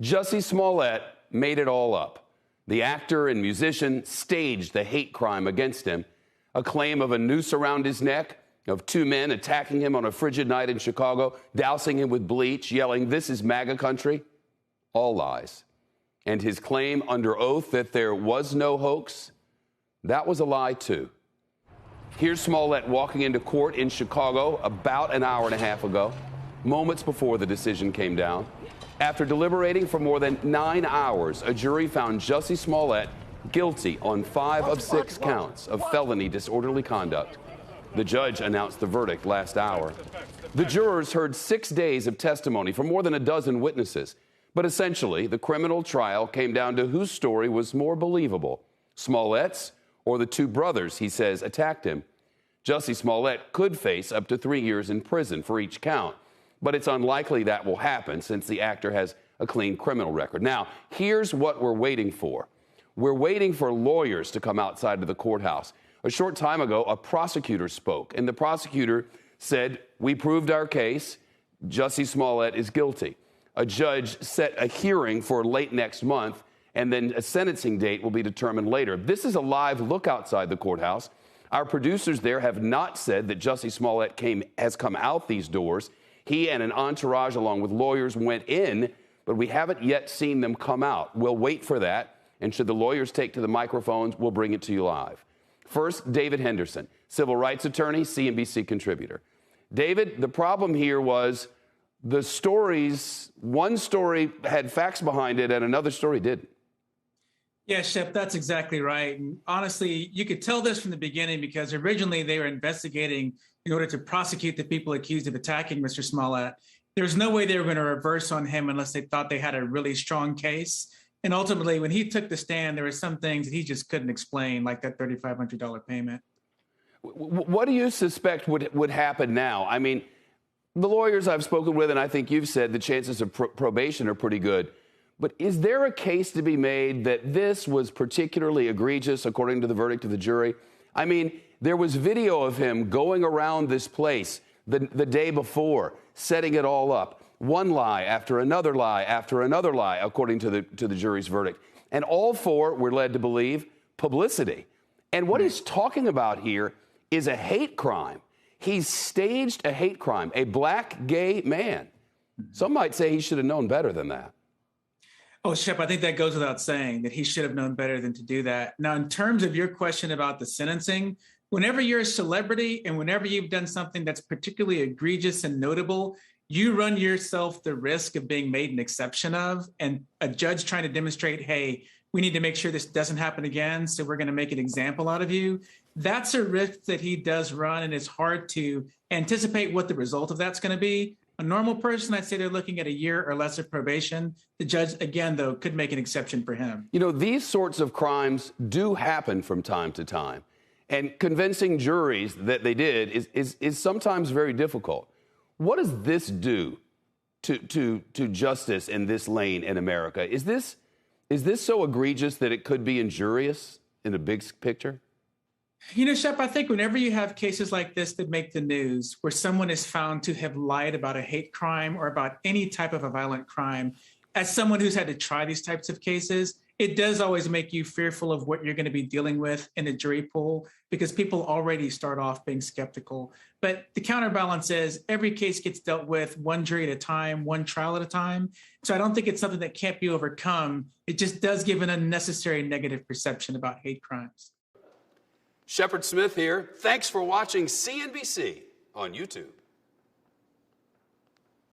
Jussie Smollett made it all up. The actor and musician staged the hate crime against him, a claim of a noose around his neck, of two men attacking him on a frigid night in Chicago, dousing him with bleach, yelling, "This is MAGA country." All lies. And his claim under oath that there was no hoax, that was a lie too. Here's Smollett walking into court in Chicago about an hour and a half ago, moments before the decision came down. After deliberating for more than 9 hours, a jury found Jussie Smollett guilty on 5 of 6 counts of felony disorderly conduct. The judge announced the verdict last hour. The jurors heard 6 days of testimony from more than a dozen witnesses. But essentially, the criminal trial came down to whose story was more believable, Smollett's or the two brothers he says attacked him. Jussie Smollett could face up to 3 years in prison for each count, but it's unlikely that will happen since the actor has a clean criminal record. Now, here's what we're waiting for. We're waiting for lawyers to come outside of the courthouse. A short time ago, a prosecutor spoke, and the prosecutor said, "We proved our case. Jussie Smollett is guilty." A judge set a hearing for late next month, and then a sentencing date will be determined later. This is a live look outside the courthouse. Our producers there have not said that Jussie Smollett has come out these doors. He and an entourage, along with lawyers, went in, but we haven't yet seen them come out. We'll wait for that, and should the lawyers take to the microphones, we'll bring it to you live. First, David Henderson, civil rights attorney, CNBC contributor. David, the problem here was the stories, one story had facts behind it and another story didn't. Yeah, Shep, that's exactly right. And honestly, you could tell this from the beginning because originally they were investigating in order to prosecute the people accused of attacking Mr. Smollett. There's no way they were going to reverse on him unless they thought they had a really strong case. And ultimately, when he took the stand, there were some things that he just couldn't explain, like that $3,500 payment. What do you suspect would happen now? I mean, the lawyers I've spoken with, and I think you've said the chances of probation are pretty good. But is there a case to be made that this was particularly egregious, according to the verdict of the jury? I mean, there was video of him going around this place the day before, setting it all up. One lie after another lie after another lie, according to the jury's verdict. And all for, we're led to believe, publicity. And what he's talking about here is a hate crime. He's staged a hate crime, a black gay man. Some might say he should have known better than that. Oh, Shep, I think that goes without saying that he should have known better than to do that. Now, in terms of your question about the sentencing, whenever you're a celebrity and whenever you've done something that's particularly egregious and notable, you run yourself the risk of being made an exception of, and a judge trying to demonstrate, hey, we need to make sure this doesn't happen again, so we're going to make an example out of you. That's a risk that he does run, and it's hard to anticipate what the result of that's going to be. A normal person, I'd say they're looking at a year or less of probation. The judge, again, though, could make an exception for him. You know, these sorts of crimes do happen from time to time, and convincing juries that they did is sometimes very difficult. What does this do to justice in this lane in America? Is this so egregious that it could be injurious in the big picture? You know, Shep, I think whenever you have cases like this that make the news, where someone is found to have lied about a hate crime or about any type of a violent crime, as someone who's had to try these types of cases, it does always make you fearful of what you're going to be dealing with in a jury pool because people already start off being skeptical. But the counterbalance is every case gets dealt with one jury at a time, one trial at a time. So I don't think it's something that can't be overcome. It just does give an unnecessary negative perception about hate crimes. Shepard Smith here. Thanks for watching CNBC on YouTube.